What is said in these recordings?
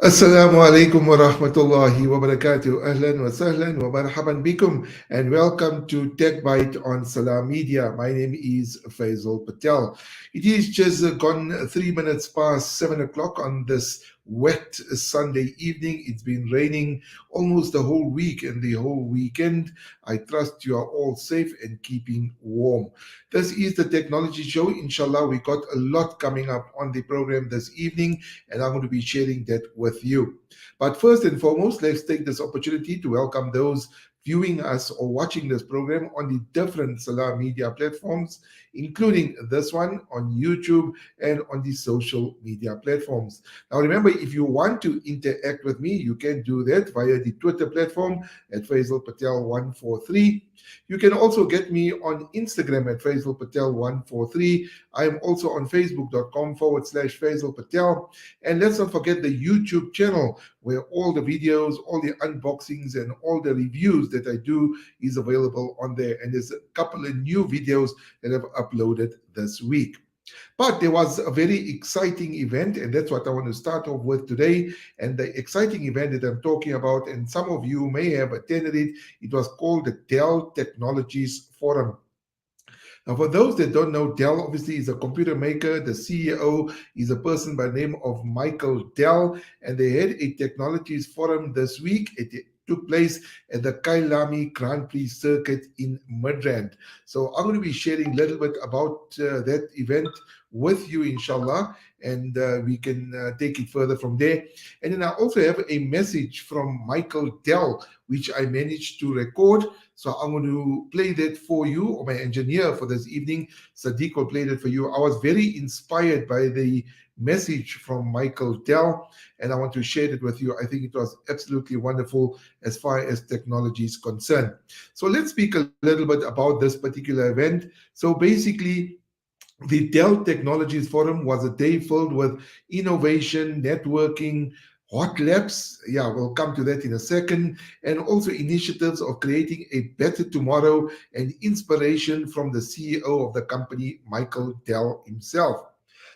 Assalamu alaikum wa rahmatullahi wa barakatuh. Ahlan wa sahlan wa marhaban bikum, and welcome to TechByte on Salam Media. My name is Faizel Patel. It is just gone 3 minutes past 7 o'clock on this wet Sunday evening. It's been raining almost the whole week and the whole weekend. I trust you are all safe and keeping warm. This is the Technology Show. Inshallah, we got a lot coming up on the program this evening, and I'm going to be sharing that with you. But first and foremost, let's take this opportunity to welcome those viewing us or watching this program on the different Salam media platforms, including this one on YouTube and on the social media platforms. Now, remember, if you want to interact with me, you can do that via the Twitter platform at Faizel Patel 143. You can also get me on Instagram at Faizel Patel 143. I am also on Facebook.com/Faizel Patel. And let's not forget the YouTube channel, where all the videos, all the unboxings, and all the reviews that I do is available on there. And there's a couple of new videos that I've uploaded this week. But there was a very exciting event, and that's what I want to start off with today. And the exciting event that I'm talking about, and some of you may have attended it, it was called the Dell Technologies Forum. Now, for those that don't know, Dell obviously is a computer maker. The CEO is a person by the name of Michael Dell, and they had a technologies forum this week. It took place at the Kailami Grand Prix circuit in Midrand. So I'm going to be sharing a little bit about that event with you, inshallah, and we can take it further from there. And then I also have a message from Michael Dell, which I managed to record. So I'm going to play that for you, or my engineer for this evening, Sadiq, will play that for you. I was very inspired by the message from Michael Dell, and I want to share it with you. I think it was absolutely wonderful as far as technology is concerned. So let's speak a little bit about this particular event. So basically, the Dell Technologies Forum was a day filled with innovation, networking, hot labs. Yeah, we'll come to that in a second. And also initiatives of creating a better tomorrow, and inspiration from the CEO of the company, Michael Dell himself.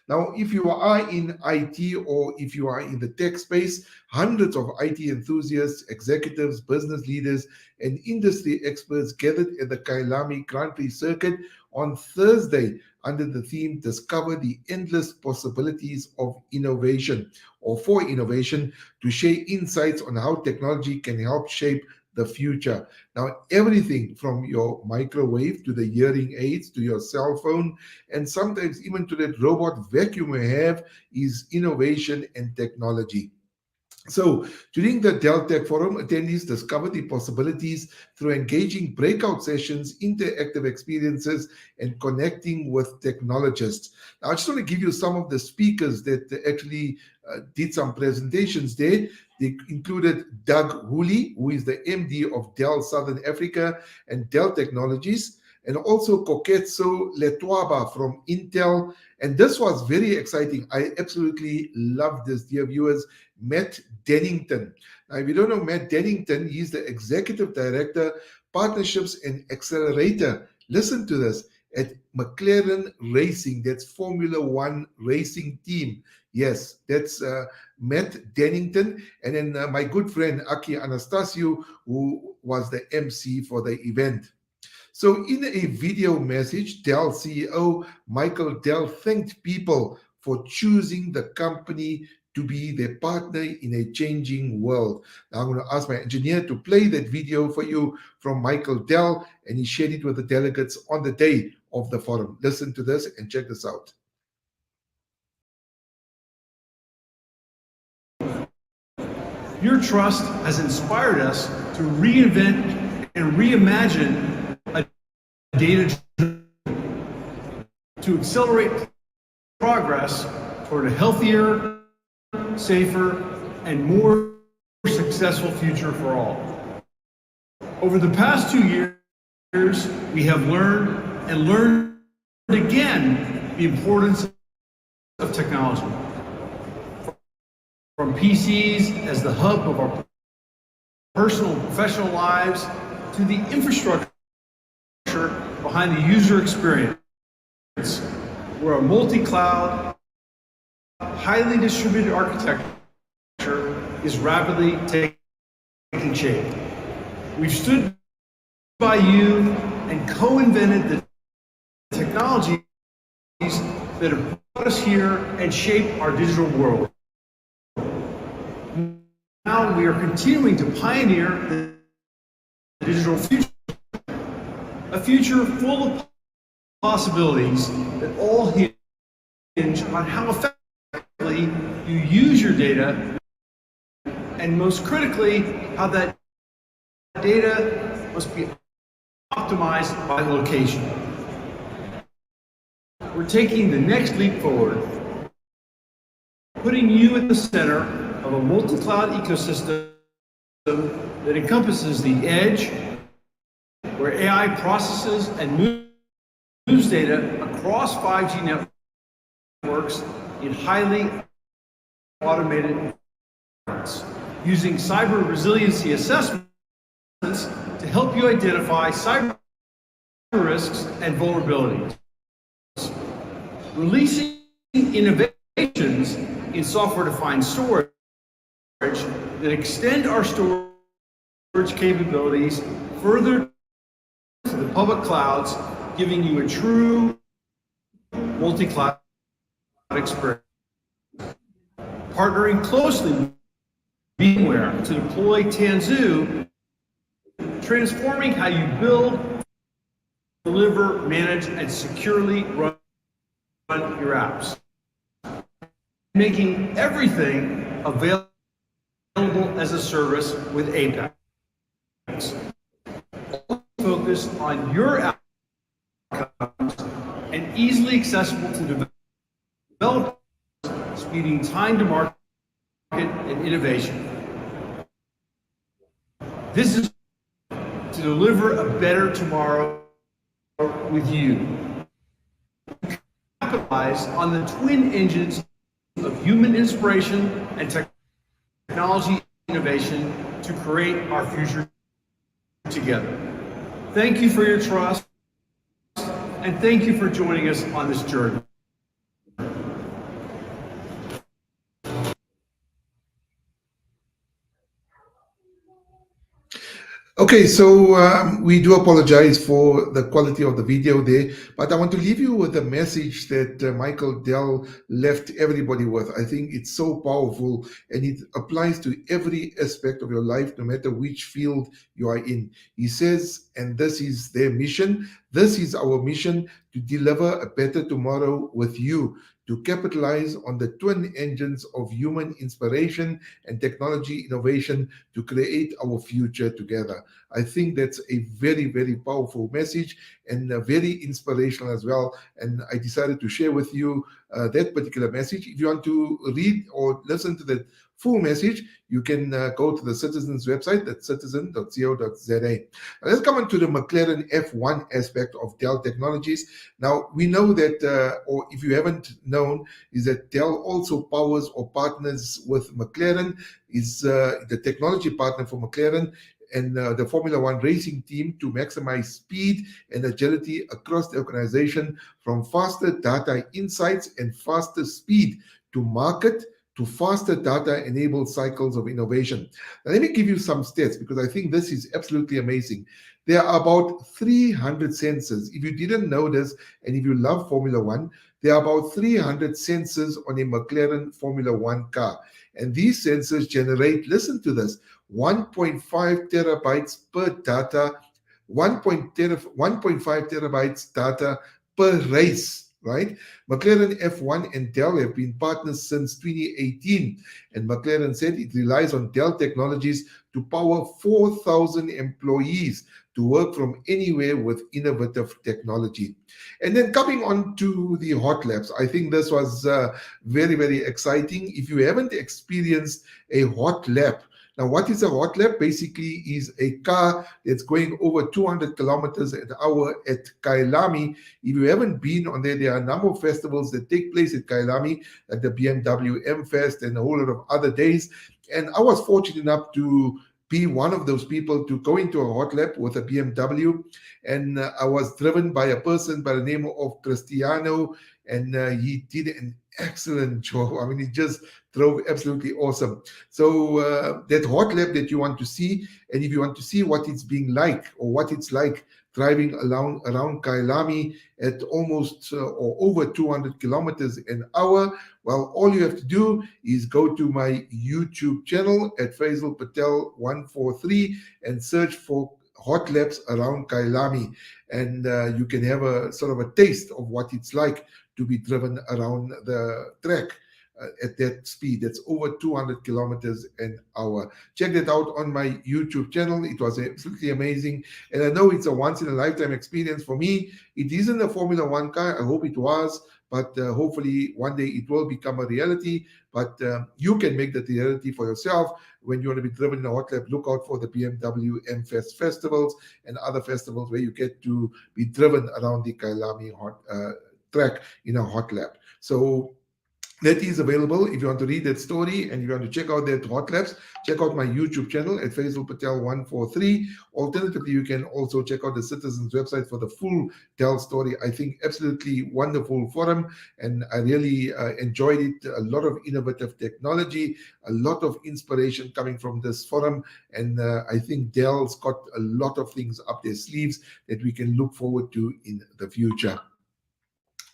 Now, if you are in IT or if you are in the tech space, hundreds of IT enthusiasts, executives, business leaders, and industry experts gathered at the Kailami Grand Prix circuit on Thursday under the theme Discover the Endless Possibilities of Innovation, or for innovation, to share insights on how technology can help shape the future. Now, everything from your microwave to the hearing aids to your cell phone, and sometimes even to that robot vacuum we have, is innovation and technology. So, during the Dell Tech Forum, attendees discovered the possibilities through engaging breakout sessions, interactive experiences, and connecting with technologists. Now, I just want to give you some of the speakers that actually did some presentations there. They included Doug Hooley, who is the MD of Dell Southern Africa and Dell Technologies, and also Koketso Letwaba from Intel. And this was very exciting. I absolutely loved this, dear viewers. Matt Dennington. Now, if you don't know Matt Dennington, he's the Executive Director, Partnerships and Accelerator. Listen to this, at McLaren Racing. That's Formula One racing team. Yes, that's Matt Dennington. And then my good friend Aki Anastasiou, who was the MC for the event. So, in a video message, Dell CEO Michael Dell thanked people for choosing the company to be their partner in a changing world. Now, I'm going to ask my engineer to play that video for you from Michael Dell, and he shared it with the delegates on the day of the forum. Listen to this and check this out. Your trust has inspired us to reinvent and reimagine a data to accelerate progress toward a healthier, safer, and more successful future for all. Over the past 2 years, we have learned again the importance of technology. From PCs as the hub of our personal and professional lives to the infrastructure behind the user experience. We're a multi-cloud, highly distributed architecture is rapidly taking shape. We've stood by you and co-invented the technologies that have brought us here and shaped our digital world. Now we are continuing to pioneer the digital future, a future full of possibilities that all hinge on how effectively you use your data, and most critically, how that data must be optimized by location. We're taking the next leap forward, putting you at the center of a multi-cloud ecosystem that encompasses the edge, where AI processes and moves data across 5G networks in highly automated environments, using cyber resiliency assessments to help you identify cyber risks and vulnerabilities. Releasing innovations in software-defined storage that extend our storage capabilities further to the public clouds, giving you a true multi-cloud experience. Partnering closely with VMware to deploy Tanzu, transforming how you build, deliver, manage, and securely run your apps. Making everything available as a service with Apex. Focused on your outcomes and easily accessible to developers, speeding time to market and innovation. This is to deliver a better tomorrow with you. Capitalize on the twin engines of human inspiration and technology innovation to create our future together. Thank you for your trust, and thank you for joining us on this journey. Okay, so we do apologize for the quality of the video there, but I want to leave you with a message that Michael Dell left everybody with. I think it's so powerful, and it applies to every aspect of your life, no matter which field you are in. He says, and this is their mission, this is our mission, to deliver a better tomorrow with you, to capitalize on the twin engines of human inspiration and technology innovation to create our future together. I think that's a very, very powerful message and very inspirational as well. And I decided to share with you that particular message. If you want to read or listen to the full message, you can go to the Citizens website, that's citizen.co.za. Let's come on to the McLaren F1 aspect of Dell Technologies. Now, we know that, or if you haven't known, is that Dell also powers or partners with McLaren, is the technology partner for McLaren and the Formula One racing team to maximize speed and agility across the organization, from faster data insights and faster speed to market to faster data-enabled cycles of innovation. Now, let me give you some stats, because I think this is absolutely amazing. There are about 300 sensors. If you didn't know this, and if you love Formula One, there are about 300 sensors on a McLaren Formula One car. And these sensors generate, listen to this, 1.5 terabytes per data, 1.5 terabytes data per race, right? McLaren F1 and Dell have been partners since 2018, and McLaren said it relies on Dell Technologies to power 4,000 employees to work from anywhere with innovative technology. And then coming on to the hot laps, I think this was very, very exciting. If you haven't experienced a hot lap, now, what is a hot lap? Basically is a car that's going over 200 kilometers an hour at Kailami. If you haven't been on there, there are a number of festivals that take place at Kailami, like the BMW M Fest and a whole lot of other days. And I was fortunate enough to be one of those people to go into a hot lap with a BMW. And I was driven by a person by the name of Cristiano, and he did an excellent job. I mean, it just drove absolutely awesome. So that hot lap that you want to see, and if you want to see what it's being like or what it's like driving around Kailami at almost or over 200 kilometers an hour, well, all you have to do is go to my YouTube channel at Faizel Patel 143 and search for hot laps around Kailami, and you can have a sort of a taste of what it's like to be driven around the track at that speed. That's over 200 kilometers an hour. Check that out on my YouTube channel. It was absolutely amazing. And I know it's a once in a lifetime experience for me. It isn't a Formula One car. I hope it was. But hopefully one day it will become a reality. But you can make that reality for yourself when you want to be driven in a hot lap. Look out for the BMW M Fest festivals and other festivals where you get to be driven around the Kailami track in a hot lap. So that is available. If you want to read that story and you want to check out that hot laps, check out my YouTube channel at Faizel Patel 143. Alternatively, you can also check out the Citizens website for the full Dell story. I think absolutely wonderful forum, and I really enjoyed it. A lot of innovative technology, a lot of inspiration coming from this forum, and I think Dell's got a lot of things up their sleeves that we can look forward to in the future.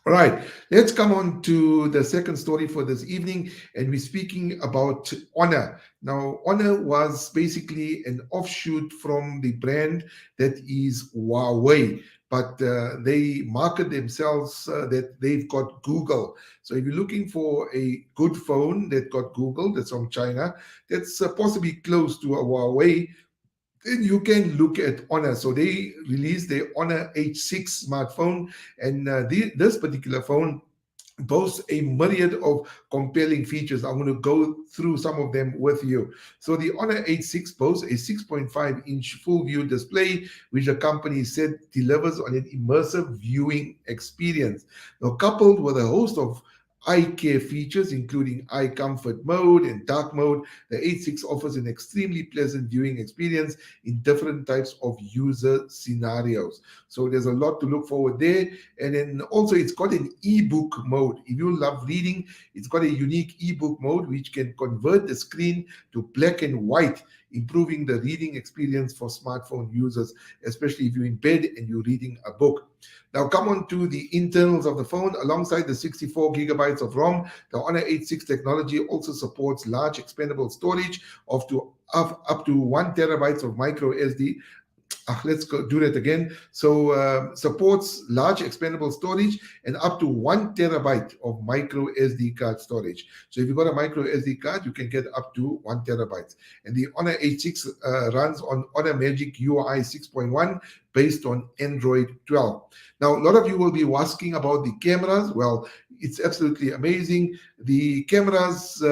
All right, let's come on to the second story for this evening, and we're speaking about Honor. Now, Honor was basically an offshoot from the brand that is Huawei, but they market themselves that they've got Google. So if you're looking for a good phone that got Google, that's from China, that's possibly close to a Huawei, then you can look at Honor. So they released the Honor H6 smartphone, and this particular phone boasts a myriad of compelling features. I'm going to go through some of them with you. So the Honor H6 boasts a 6.5-inch full view display, which the company said delivers on an immersive viewing experience. Now, coupled with a host of eye care features, including eye comfort mode and dark mode, the H6 offers an extremely pleasant viewing experience in different types of user scenarios. So there's a lot to look forward there. And then also it's got an ebook mode. If you love reading, it's got a unique ebook mode which can convert the screen to black and white, improving the reading experience for smartphone users, especially if you're in bed and you're reading a book. Now come on to the internals of the phone. Alongside the 64 gigabytes of ROM, the Honor H6 technology also supports large expandable storage up to 1 terabytes of micro SD. Let's go do that again. So supports large expandable storage and up to 1 terabyte of micro SD card storage. So if you've got a micro SD card, you can get up to 1 terabyte. And the Honor H6 runs on Honor Magic UI 6.1 based on Android 12. Now, a lot of you will be asking about the cameras. Well, it's absolutely amazing. The cameras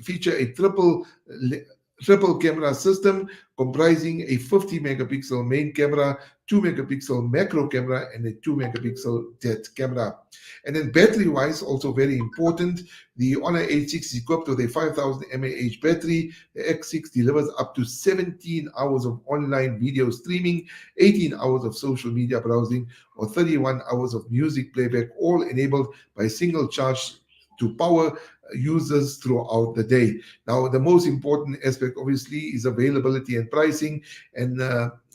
feature a triple camera system comprising a 50 megapixel main camera, 2 megapixel macro camera, and a 2 megapixel depth camera. And then battery wise, also very important, the Honor H6 is equipped with a 5000 mAh battery. The X6 delivers up to 17 hours of online video streaming, 18 hours of social media browsing, or 31 hours of music playback, all enabled by single charge to power users throughout the day. Now, the most important aspect, obviously, is availability and pricing. And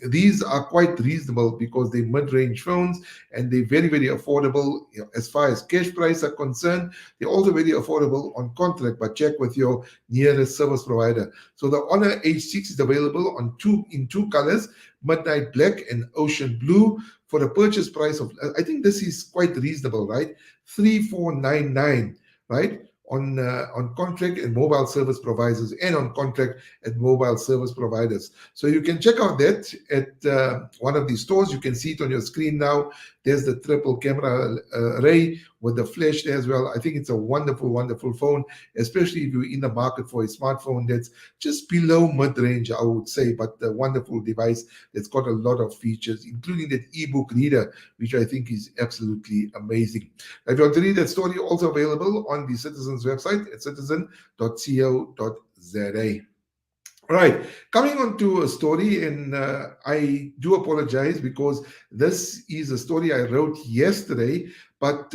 these are quite reasonable because they're mid-range phones and they're very, very affordable as far as cash price are concerned. They're also very affordable on contract, but check with your nearest service provider. So the Honor H6 is available in two colors, midnight black and ocean blue, for a purchase price of, I think this is quite reasonable, right? 3,499, right? On contract and mobile service providers, and on contract at mobile service providers. So you can check out that at one of these stores. You can see it on your screen now. There's the triple camera array with the flash there as well. I think it's a wonderful, wonderful phone, especially if you're in the market for a smartphone that's just below mid-range, I would say, but a wonderful device that's got a lot of features, including that ebook reader, which I think is absolutely amazing. Now, if you want to read that story, also available on the Citizens website at citizen.co.za. All right, coming on to a story, and I do apologize because this is a story I wrote yesterday, but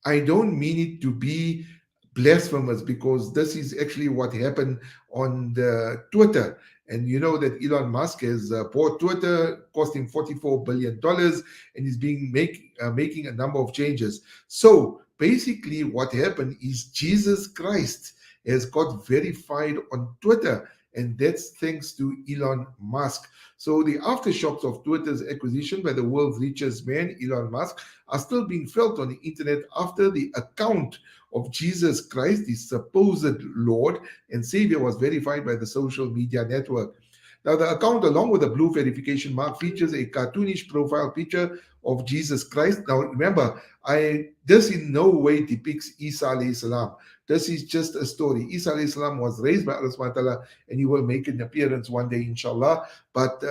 I don't mean it to be blasphemous, because this is actually what happened on the Twitter. And you know that Elon Musk has bought Twitter, costing $44 billion, and he's making a number of changes. So basically, what happened is Jesus Christ has got verified on Twitter, and that's thanks to Elon Musk. So the aftershocks of Twitter's acquisition by the world's richest man, Elon Musk, are still being felt on the internet after the account of Jesus Christ, the supposed Lord and Savior, was verified by the social media network. Now, the account, along with a blue verification mark, features a cartoonish profile picture of Jesus Christ. Now, remember, this in no way depicts Isa alayhi salam. This is just a story. Isa alayhi salam was raised by Allah subhanahu wa ta'ala, and he will make an appearance one day, inshallah. But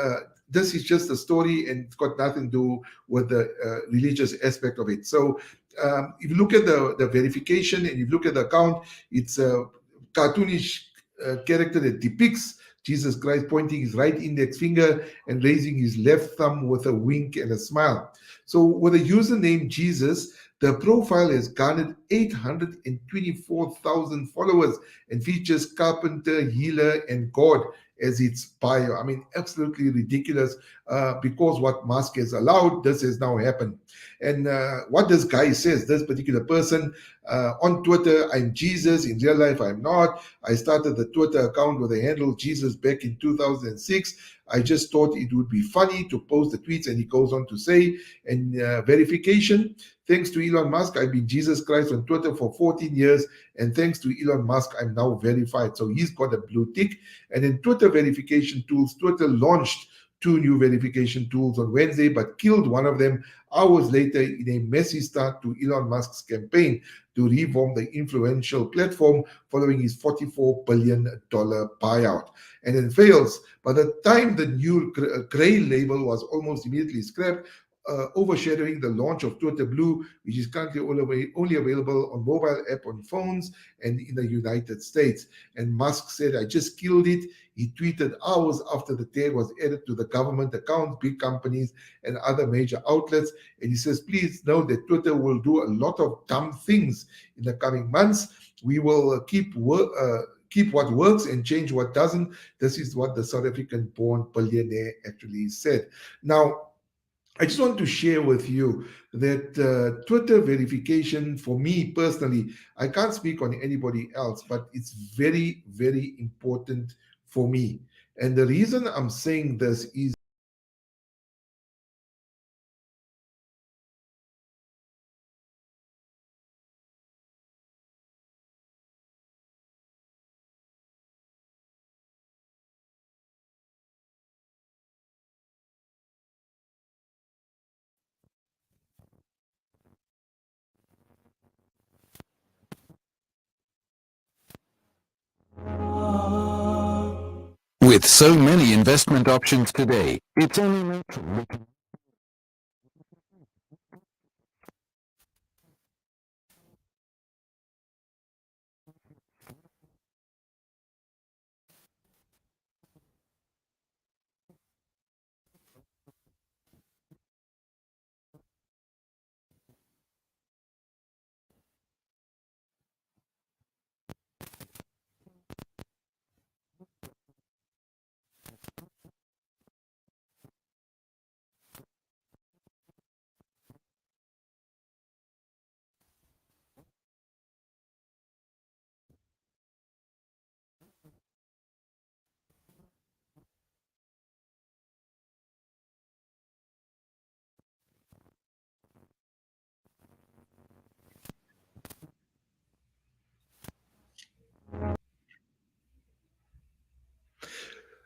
this is just a story, and it's got nothing to do with the religious aspect of it. So if you look at the verification and you look at the account, it's a cartoonish character that depicts Jesus Christ pointing his right index finger and raising his left thumb with a wink and a smile. So with a username Jesus, the profile has garnered 824,000 followers and features carpenter, healer, and God as its bio. I mean, absolutely ridiculous, because what Musk has allowed, this has now happened. And what this guy says, this particular person, on Twitter, I'm Jesus. In real life, I'm not. I started the Twitter account with the handle Jesus back in 2006. I just thought it would be funny to post the tweets. And he goes on to say, and verification, thanks to Elon Musk, I've been Jesus Christ on Twitter for 14 years. And thanks to Elon Musk, I'm now verified. So he's got a blue tick. And in Twitter verification tools, Twitter launched two new verification tools on Wednesday, but killed one of them hours later in a messy start to Elon Musk's campaign to reform the influential platform following his $44 billion buyout. And then fails. By the time the new gray label was almost immediately scrapped, overshadowing the launch of Twitter Blue, which is currently only available on mobile app on phones and in the United States. And Musk said, I just killed it. He tweeted hours after the tag was added to the government accounts, big companies, and other major outlets. And he says, please know that Twitter will do a lot of dumb things in the coming months. We will keep what works and change what doesn't. This is what the South African born billionaire actually said. Now, I just want to share with you that Twitter verification, for me personally, I can't speak on anybody else, but it's very, very important for me. And the reason I'm saying this is With so many investment options today, it's only natural.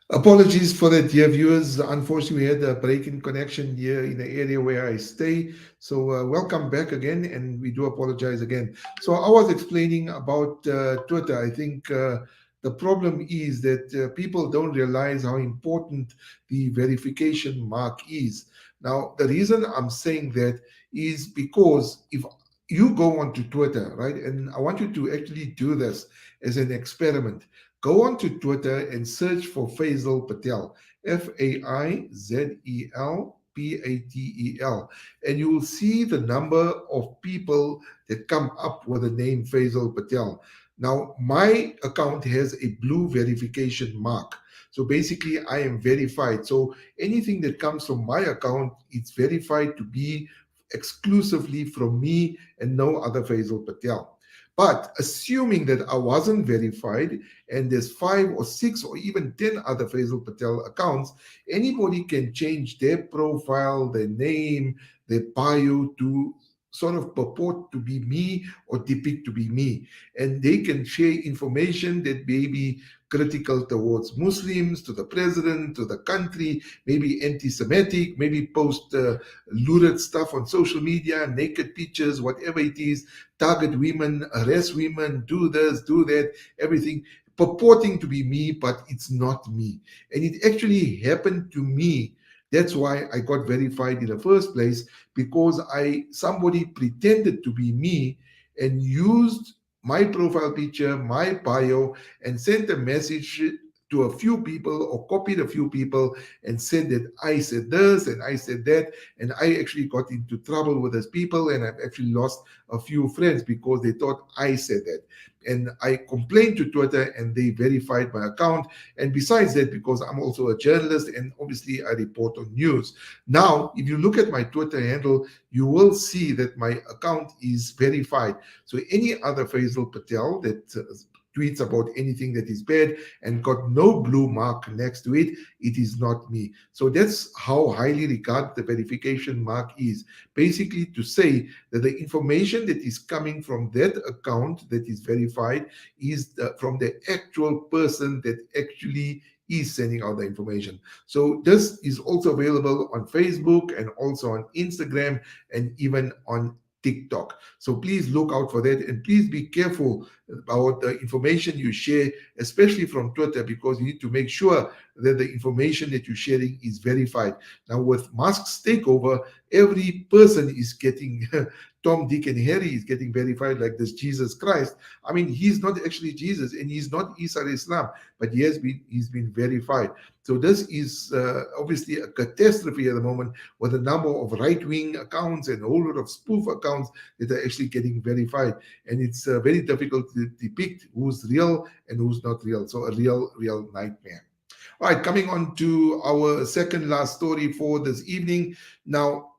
apologies for that, dear viewers. Unfortunately, we had a break in connection here in the area where I stay. So, welcome back again, and we do apologize again. So, I was explaining about Twitter. I think the problem is that people don't realize how important the verification mark is. Now, the reason I'm saying that is because if you go onto Twitter, right, and I want you to actually do this as an experiment. Go onto Twitter and search for Faizel Patel, Faizel Patel, and you will see the number of people that come up with the name Faizel Patel. Now, my account has a blue verification mark. So basically, I am verified. So anything that comes from my account, it's verified to be exclusively from me and no other Faizel Patel. But assuming that I wasn't verified and there's 5 or 6 or even 10 other Faizel Patel accounts, anybody can change their profile, their name, their bio to sort of purport to be me or depict to be me. And they can share information that may be critical towards Muslims, to the president, to the country, maybe anti-Semitic, maybe post lurid stuff on social media, naked pictures, whatever it is, target women, arrest women, do this, do that, everything purporting to be me, but it's not me. And it actually happened to me. That's why I got verified in the first place, because somebody pretended to be me and used my profile picture, my bio, and sent a message to a few people or copied a few people and said that I said this and I said that. And I actually got into trouble with those people, and I've actually lost a few friends because they thought I said that. And I complained to Twitter and they verified my account. And besides that, because I'm also a journalist and obviously I report on news. Now, if you look at my Twitter handle, you will see that my account is verified. So any other Faizel Patel that tweets about anything that is bad and got no blue mark next to it, it is not me. So that's how highly regarded the verification mark is. Basically to say that the information that is coming from that account that is verified is from the actual person that actually is sending out the information. So this is also available on Facebook and also on Instagram and even on TikTok. So please look out for that, and please be careful about the information you share, especially from Twitter, because you need to make sure that the information that you're sharing is verified. Now, with Musk's takeover, every person is getting Tom, Dick, and Harry is getting verified like this Jesus Christ. I mean, he's not actually Jesus, and he's not Isa Islam, but he's been verified. So this is obviously a catastrophe at the moment, with a number of right-wing accounts and a whole lot of spoof accounts that are actually getting verified. And it's very difficult to depict who's real and who's not real. So a real nightmare. All right, coming on to our second last story for this evening. Now,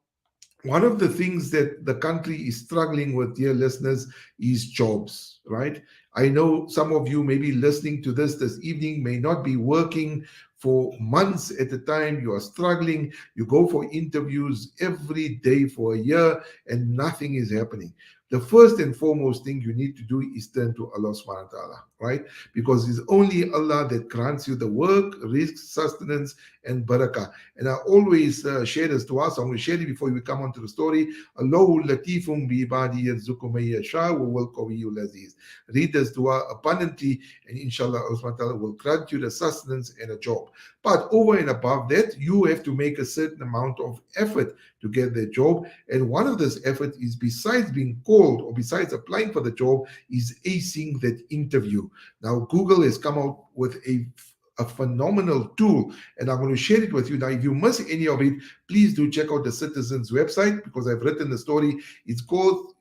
one of the things that the country is struggling with, dear listeners, is jobs, right? I know some of you may be listening to this evening, may not be working for months at a time. You are struggling. You go for interviews every day for a year and nothing is happening. The first and foremost thing you need to do is turn to Allah subhanahu wa ta'ala, right? Because it's only Allah that grants you the work, risk, sustenance, and barakah. And I always share this to us. I'm going to share it before we come on to the story. Allahu latifum bi ibadi yarzuqu man yasha wa huwal qawiyyul aziz. Read this dua abundantly, and inshallah Allah subhanahu wa ta'ala will grant you the sustenance and a job. But over and above that, you have to make a certain amount of effort to get the job. And one of this effort is, besides being called or besides applying for the job, is acing that interview. Now, Google has come out with a phenomenal tool, and I'm going to share it with you. Now, if you miss any of it, please do check out the Citizens website, because I've written the story. It's called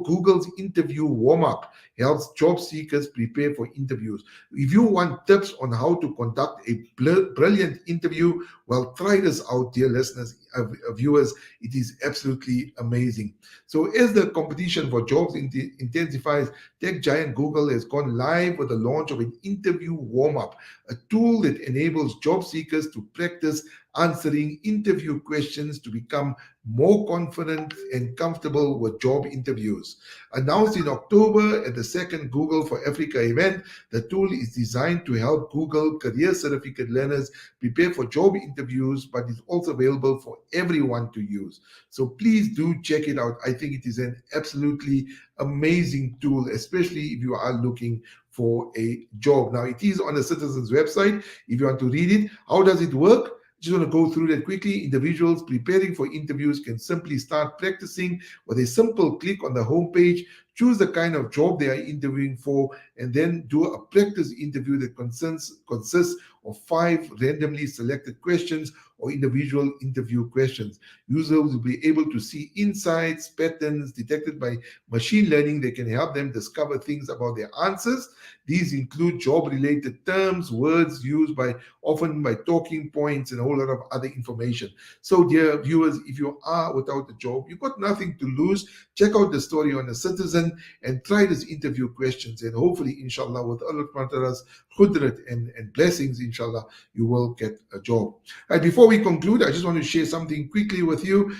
Google's Interview Warm-Up. Helps job seekers prepare for interviews. If you want tips on how to conduct a brilliant interview, well, try this out, dear listeners, viewers. It is absolutely amazing. So as the competition for jobs intensifies, tech giant Google has gone live with the launch of an interview warm-up, a tool that enables job seekers to practice answering interview questions to become more confident and comfortable with job interviews. Announced in October at the second Google for Africa event, the tool is designed to help Google career certificate learners prepare for job interviews, but is also available for everyone to use. So please do check it out. I think it is an absolutely amazing tool, especially if you are looking for a job. Now, it is on the Citizens website if you want to read it. How does it work? Just want to go through that quickly. Individuals preparing for interviews can simply start practicing with a simple click on the homepage. choose the kind of job they are interviewing for, and then do a practice interview that consists of 5 randomly selected questions or individual interview questions. Users will be able to see insights, patterns detected by machine learning that can help them discover things about their answers. These include job-related terms, words used by often by talking points, and a whole lot of other information. So, dear viewers, if you are without a job, you've got nothing to lose. Check out the story on a citizen and try this interview questions, and hopefully, inshallah, with Allah Ta'ala's khudrat and blessings, inshallah, you will get a job. And before we conclude, I just want to share something quickly with you.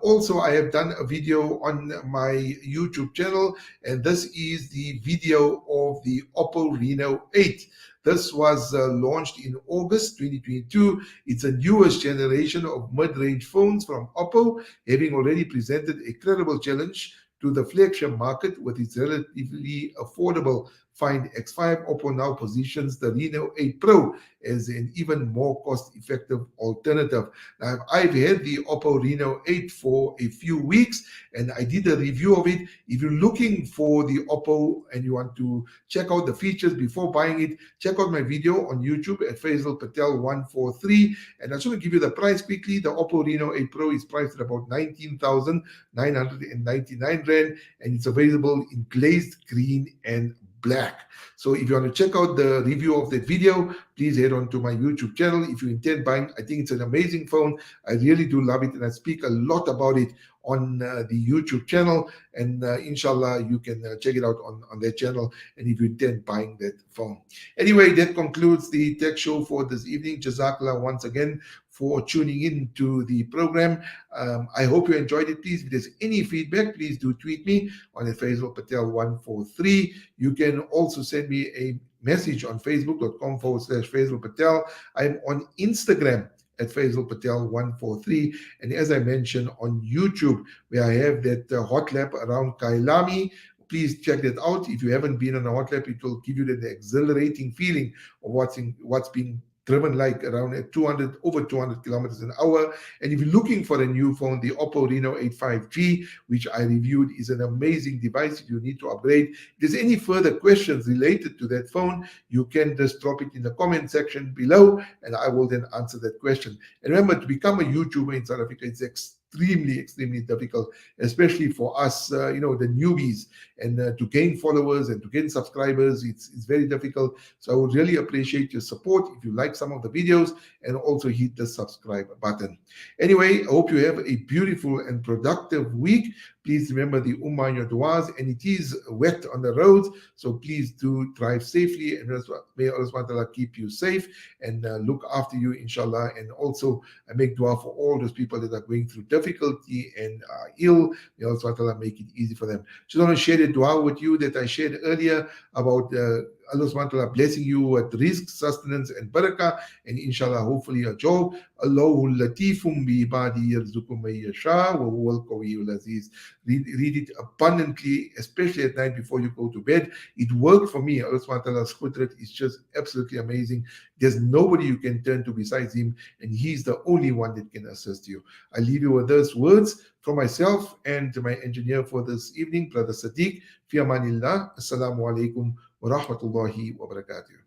Also, I have done a video on my YouTube channel, and this is the video of the Oppo Reno 8. This was launched in August 2022. It's a newest generation of mid-range phones from Oppo, having already presented a credible challenge to the flagship market with its relatively affordable Find X5. Oppo now positions the Reno 8 Pro as an even more cost-effective alternative. Now, I've had the Oppo Reno 8 for a few weeks, and I did a review of it. If you're looking for the Oppo and you want to check out the features before buying it, check out my video on YouTube at Faizel Patel 143. And I just want to give you the price quickly. The Oppo Reno 8 Pro is priced at about 19,999 Rand, and it's available in glazed green and black. So if you want to check out the review of that video, please head on to my YouTube channel. If you intend buying, I think it's an amazing phone. I really do love it, and I speak a lot about it on the YouTube channel, and inshallah you can check it out on that channel, and if you intend buying that phone. Anyway, that concludes the tech show for this evening. Jazakallah once again for tuning in to the program. I hope you enjoyed it. Please, if there's any feedback, please do tweet me on Faizel Patel 143. You can also send me a message on facebook.com/Faizel Patel. I'm on Instagram at Faizel Patel 143. And as I mentioned, on YouTube, where I have that hot lap around Kailami. Please check that out. If you haven't been on a hot lap, it will give you the exhilarating feeling of what's being driven like around at over 200 kilometers an hour. And if you're looking for a new phone, the Oppo Reno 8 5G, which I reviewed, is an amazing device. If you need to upgrade, if there's any further questions related to that phone, you can just drop it in the comment section below, and I will then answer that question. And remember, to become a YouTuber in South Africa, it's extremely difficult, especially for us, the newbies, and to gain followers and to gain subscribers, it's very difficult. So I would really appreciate your support if you like some of the videos, and also hit the subscribe button. Anyway, I hope you have a beautiful and productive week. Please remember the Ummah in your du'as, and it is wet on the roads, so please do drive safely, and may Allah subhanahu wa ta'ala keep you safe and look after you, inshallah. And also I make dua for all those people that are going through difficulty and are ill. May Allah subhanahu wa ta'ala make it easy for them. Just want to share the dua with you that I shared earlier about Allah subhanahu wa ta'ala blessing you with rizq, sustenance, and barakah, and inshallah, hopefully a job. Allahu latifum bi ibadi yarzuqu man yasha wa huwal qawiyyul aziz. Read it abundantly, especially at night before you go to bed. It worked for me. Allah subhanahu wa ta'ala's qudrat is just absolutely amazing. There's nobody you can turn to besides him, and he's the only one that can assist you. I leave you with those words from myself and my engineer for this evening, Brother Sadiq. Fi amanillah. Assalamu alaikum wa rahmatullahi wa barakatuh.